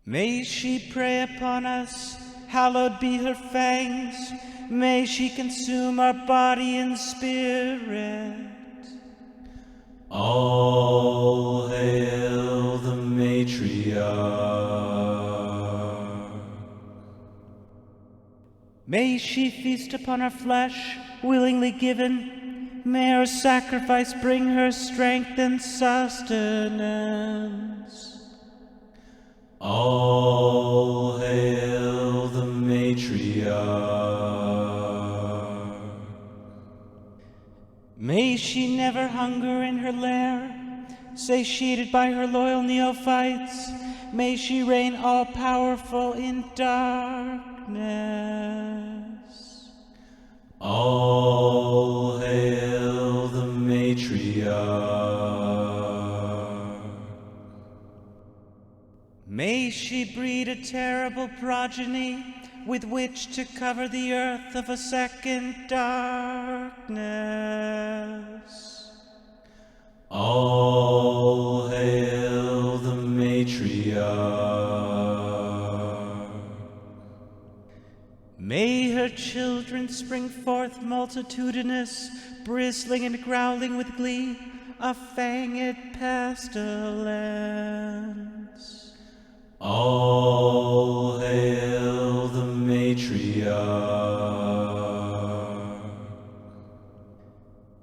May she prey upon us, hallowed be her fangs. May she consume our body and spirit. All hail the Matriarch. May she feast upon our flesh, willingly given. May our sacrifice bring her strength and sustenance. All hail the Matriarch. May she never hunger in her lair, satiated by her loyal neophytes. May she reign all-powerful in darkness. All hail the Matriarch. May she breed a terrible progeny with which to cover the earth of a second darkness. All hail the Matriarch. May her children spring forth multitudinous, bristling and growling with glee, a fanged pestilence. All hail the Matriarch.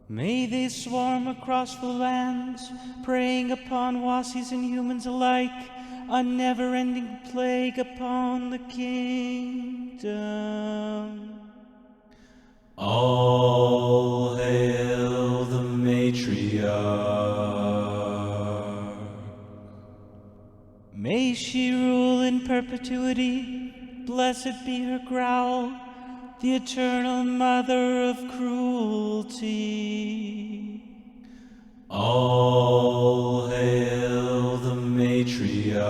May they swarm across the lands, preying upon wassies and humans alike, a never-ending plague upon the kingdom. All hail the Matriarch. May she rule in perpetuity, blessed be her growl, the eternal mother of cruelty. All hail the Matriarch.